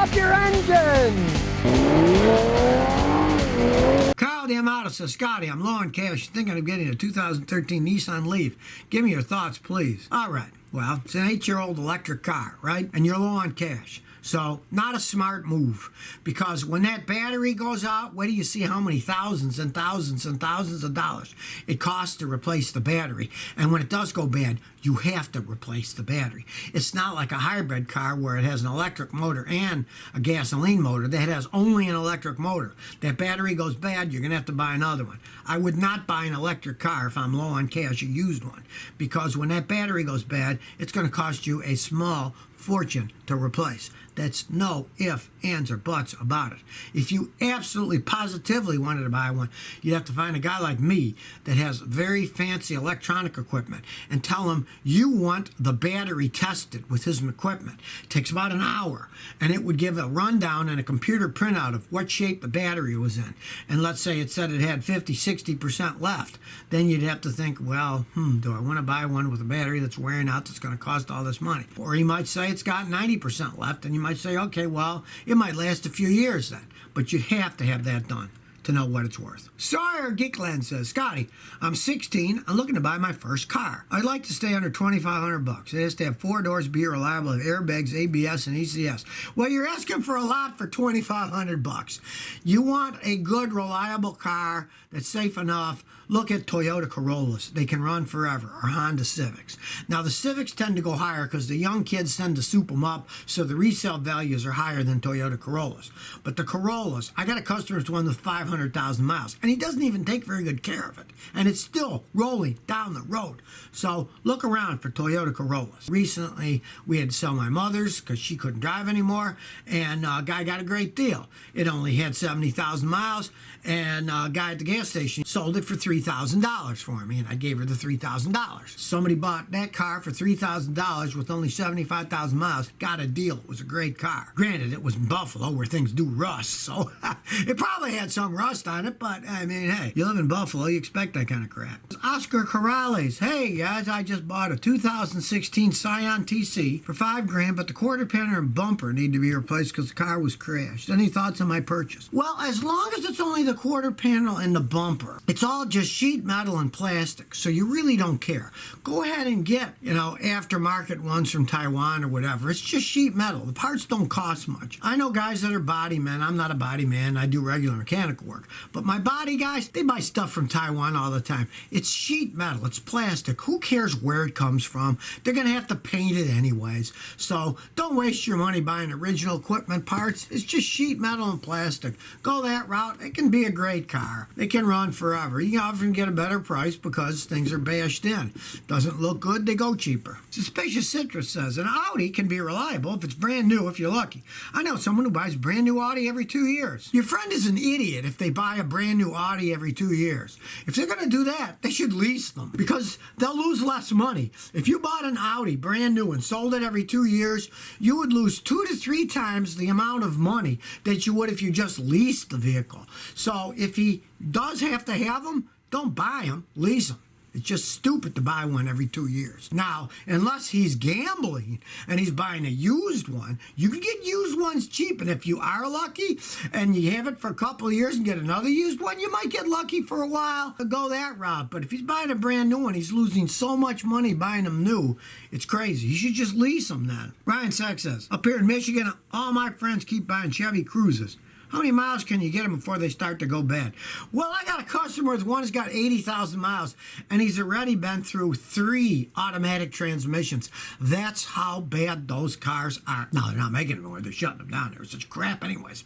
off your engine! Kyle D'Amato says, Scotty, I'm low on cash. Thinking of getting a 2013 Nissan Leaf. Give me your thoughts, please. All right. Well, it's an 8-year-old electric car, right? And you're low on cash. So, not a smart move. Because when that battery goes out, where do you see how many thousands and thousands and thousands of dollars it costs to replace the battery? And when it does go bad, you have to replace the battery. It's not like a hybrid car where it has an electric motor and a gasoline motor that has only an electric motor. That battery goes bad, you're going to have to buy another one. I would not buy an electric car if I'm low on cash, a used one. Because when that battery goes bad, it's going to cost you a small fortune to replace. That's no ifs, ands, or buts about it. If you absolutely positively wanted to buy one, you'd have to find a guy like me that has very fancy electronic equipment and tell him you want the battery tested with his equipment. It takes about an hour, and it would give a rundown and a computer printout of what shape the battery was in. And let's say it said it had 50-60% left. Then you'd have to think, well, do I want to buy one with a battery that's wearing out that's going to cost all this money? Or he might say it's got 90% left, and you might say, okay, well, it might last a few years then. But you have to have that done to know what it's worth. Sawyer Geekland says, Scotty, I'm 16. I'm looking to buy my first car. I'd like to stay under $2,500. It has to have 4 doors, be reliable, have airbags, ABS, and ECS. Well, you're asking for a lot for $2,500. You want a good, reliable car that's safe enough. Look at Toyota Corollas. They can run forever, or Honda Civics. Now, the Civics tend to go higher because the young kids tend to soup them up, so the resale values are higher than Toyota Corollas. But the Corollas, I got a customer that's one with 500,000 miles, and he doesn't even take very good care of it. And it's still rolling down the road. So look around for Toyota Corollas. Recently, we had to sell my mother's because she couldn't drive anymore, and a guy got a great deal. It only had 70,000 miles, and a guy at the gas station sold it for $3,000 for me, and I gave her the $3,000. Somebody bought that car for $3,000 with only 75,000 miles. Got a deal. It was a great car. Granted, it was in Buffalo where things do rust, so it probably had some rust on it, but I mean, hey, you live in Buffalo, you expect that kind of crap. Oscar Corrales, hey guys, I just bought a 2016 Scion TC for $5,000, but the quarter panel and bumper need to be replaced because the car was crashed. Any thoughts on my purchase? Well, as long as it's only the quarter panel and the bumper, it's all just sheet metal and plastic, so you really don't care. Go ahead and get, aftermarket ones from Taiwan or whatever. It's just sheet metal. The parts don't cost much. I know guys that are body men. I'm not a body man. I do regular mechanical work. But my body guys, they buy stuff from Taiwan all the time. It's sheet metal. It's plastic. Who cares where it comes from? They're going to have to paint it anyways. So don't waste your money buying original equipment parts. It's just sheet metal and plastic. Go that route. It can be a great car. It can run forever. You can often get a better price because things are bashed in. Doesn't look good, they go cheaper. Suspicious Citrus says, an Audi can be reliable if it's brand new if you're lucky. I know someone who buys brand new Audi every 2 years. Your friend is an idiot if they buy a brand new Audi every 2 years. If they're going to do that, they should lease them because they'll lose less money. If you bought an Audi brand new and sold it every 2 years, you would lose 2 to 3 times the amount of money that you would if you just leased the vehicle. So if he does have to have them, don't buy them, lease them. It's just stupid to buy one every 2 years. Now, unless he's gambling and he's buying a used one, you can get used ones cheap. And if you are lucky and you have it for a couple of years and get another used one, you might get lucky for a while to go that route. But if he's buying a brand new one, he's losing so much money buying them new. It's crazy. You should just lease them then. Ryan Sack says, up here in Michigan, all my friends keep buying Chevy Cruises. How many miles can you get them before they start to go bad? Well, I got a customer with one who's got 80,000 miles, and he's already been through 3 automatic transmissions. That's how bad those cars are. No, they're not making them anymore. They're shutting them down. They're such crap anyways.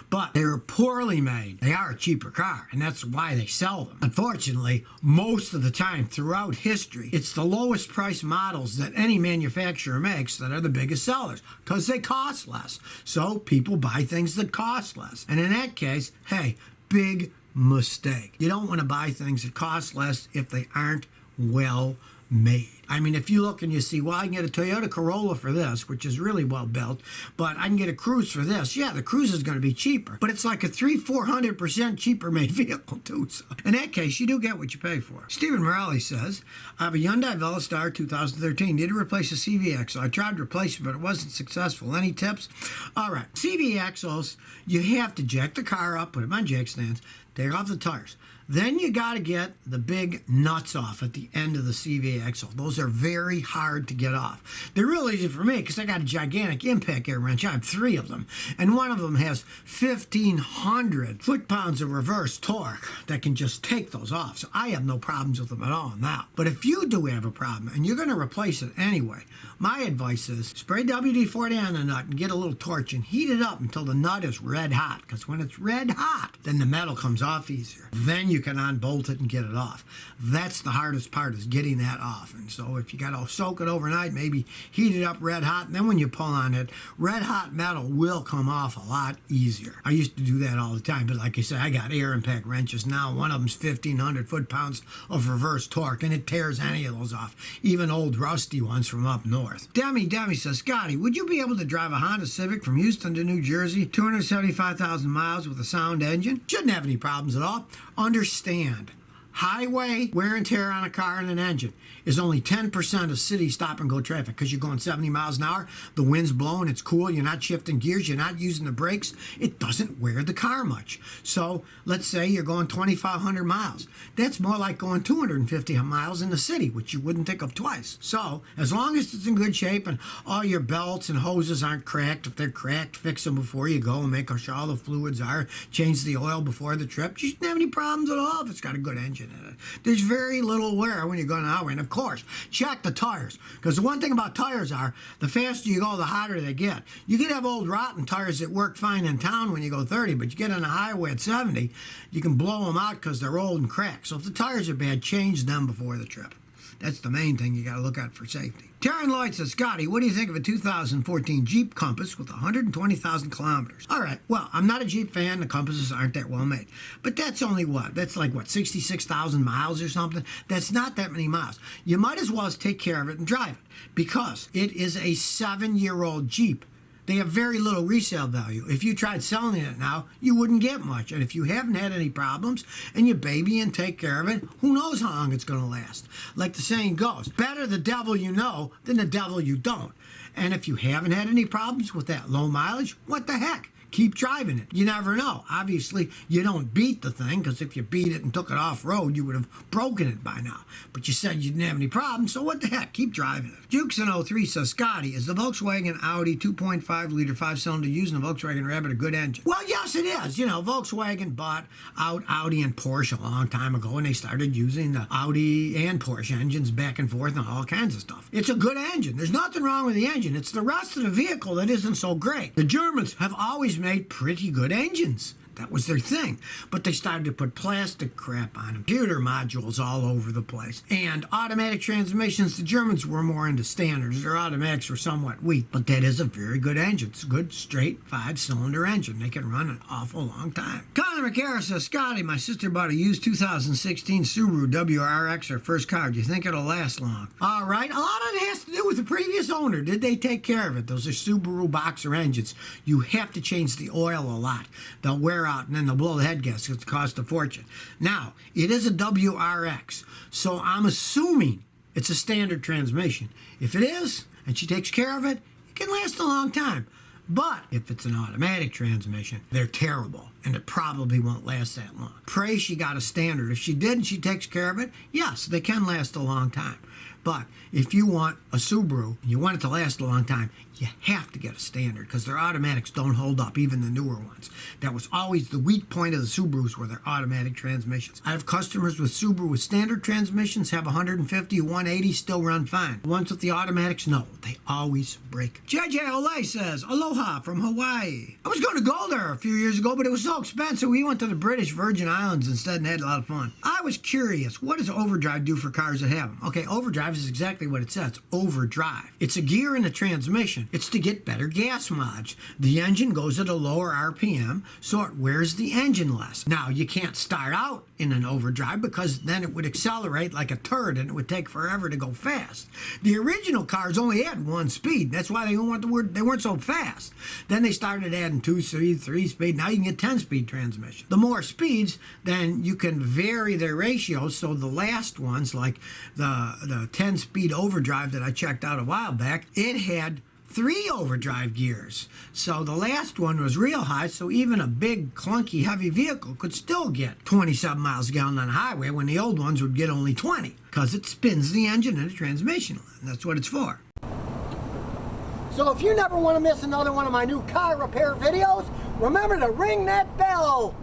But they're poorly made. They are a cheaper car, and that's why they sell them. Unfortunately, most of the time throughout history, it's the lowest price models that any manufacturer makes that are the biggest sellers because they cost less. So people buy things that cost less. And in that case, hey, big mistake. You don't want to buy things that cost less if they aren't well made. I mean, if you look and you see, well, I can get a Toyota Corolla for this, which is really well built, but I can get a Cruze for this. Yeah, the Cruze is going to be cheaper, but it's like a 400% cheaper made vehicle too. So in that case, you do get what you pay for. Stephen Morelli says, I have a Hyundai Veloster 2013. Need to replace a CV axle. I tried to replace it, but it wasn't successful. Any tips? All right, CV axles, you have to jack the car up, put them on jack stands, take off the tires. Then you got to get the big nuts off at the end of the CV axle. Those are very hard to get off. They're real easy for me because I got a gigantic impact air wrench. I have 3 of them. And one of them has 1,500 foot-pounds of reverse torque that can just take those off. So I have no problems with them at all now. But if you do have a problem and you're going to replace it anyway, my advice is spray WD-40 on the nut and get a little torch and heat it up until the nut is red hot. Because when it's red hot, then the metal comes off easier. Then you can unbolt it and get it off. That's the hardest part, is getting that off. And so if you got to soak it overnight, maybe heat it up red hot, and then when you pull on it, red hot metal will come off a lot easier. I used to do that all the time, but like I said, I got air impact wrenches now. One of them's 1,500 foot-pounds of reverse torque, and it tears any of those off, even old rusty ones from up north. Demi says, Scotty, would you be able to drive a Honda Civic from Houston to New Jersey, 275,000 miles with a sound engine? Shouldn't have any problems at all. Understand, highway wear and tear on a car and an engine is only 10% of city stop-and-go traffic because you're going 70 miles an hour, the wind's blowing, it's cool, you're not shifting gears, you're not using the brakes. It doesn't wear the car much. So let's say you're going 2,500 miles. That's more like going 250 miles in the city, which you wouldn't think of twice. So as long as it's in good shape and all your belts and hoses aren't cracked, if they're cracked, fix them before you go and make sure all the fluids are, change the oil before the trip. You shouldn't have any problems at all if it's got a good engine in it. There's very little wear when you're going on the highway. And of course, check the tires. Because the one thing about tires are, the faster you go, the hotter they get. You can have old rotten tires that work fine in town when you go 30, but you get on the highway at 70, you can blow them out because they're old and cracked. So if the tires are bad, change them before the trip. That's the main thing you got to look at for safety. Taryn Lloyd says, Scotty, what do you think of a 2014 Jeep Compass with 120,000 kilometers? All right, well, I'm not a Jeep fan. The Compasses aren't that well made. But that's only what? That's like, 66,000 miles or something? That's not that many miles. You might as well take care of it and drive it because it is a 7-year-old Jeep. They have very little resale value. If you tried selling it now, you wouldn't get much. And if you haven't had any problems and you baby and take care of it, who knows how long it's going to last. Like the saying goes, better the devil you know than the devil you don't. And if you haven't had any problems with that low mileage, what the heck? Keep driving it. You never know. Obviously, you don't beat the thing, because if you beat it and took it off-road, you would have broken it by now. But you said you didn't have any problems, so what the heck? Keep driving it. Jukes in 03 says, Scotty, is the Volkswagen Audi 2.5-liter 5-cylinder using the Volkswagen Rabbit a good engine? Well, yes, it is. You know, Volkswagen bought out Audi and Porsche a long time ago, and they started using the Audi and Porsche engines back and forth and all kinds of stuff. It's a good engine. There's nothing wrong with the engine. It's the rest of the vehicle that isn't so great. The Germans have always made pretty good engines. That was their thing. But they started to put plastic crap on them, computer modules all over the place. And automatic transmissions, the Germans were more into standards. Their automatics were somewhat weak. But that is a very good engine. It's a good, straight, 5-cylinder engine. They can run an awful long time. Connor McCarra says, Scotty, my sister bought a used 2016 Subaru WRX, her first car. Do you think it'll last long? All right. A lot of it has to do with the previous owner. Did they take care of it? Those are Subaru boxer engines. You have to change the oil a lot. They'll wear out, and then they'll blow the head gaskets. It's cost a fortune. Now, it is a WRX, so I'm assuming it's a standard transmission. If it is, and she takes care of it, it can last a long time. But if it's an automatic transmission, they're terrible, and it probably won't last that long. Pray she got a standard. If she did and she takes care of it, yes, they can last a long time. But if you want a Subaru and you want it to last a long time, you have to get a standard because their automatics don't hold up, even the newer ones. That was always the weak point of the Subarus, were their automatic transmissions. I have customers with Subaru with standard transmissions, have 150, 180, still run fine. The ones with the automatics, no, they always break. JJ Olay says, Aloha from Hawaii. I was going to go there a few years ago, but it was so expensive, we went to the British Virgin Islands instead and had a lot of fun. I was curious, what does overdrive do for cars that have them? Okay, overdrive is exactly what it says, overdrive. It's a gear in the transmission. It's to get better gas mileage. The engine goes at a lower RPM, so it wears the engine less. Now, you can't start out in an overdrive because then it would accelerate like a turd and it would take forever to go fast. The original cars only had 1 speed. That's why they weren't so fast. Then they started adding 2 speed, 3 speed. Now you can get 10-speed transmission. The more speeds, then you can vary their ratios. So the last ones, like the 10-speed overdrive that I checked out a while back, it had 3 overdrive gears. So the last one was real high, so even a big, clunky, heavy vehicle could still get 27 miles a gallon on the highway when the old ones would get only 20, because it spins the engine and the transmission. And that's what it's for. So if you never want to miss another one of my new car repair videos, remember to ring that bell.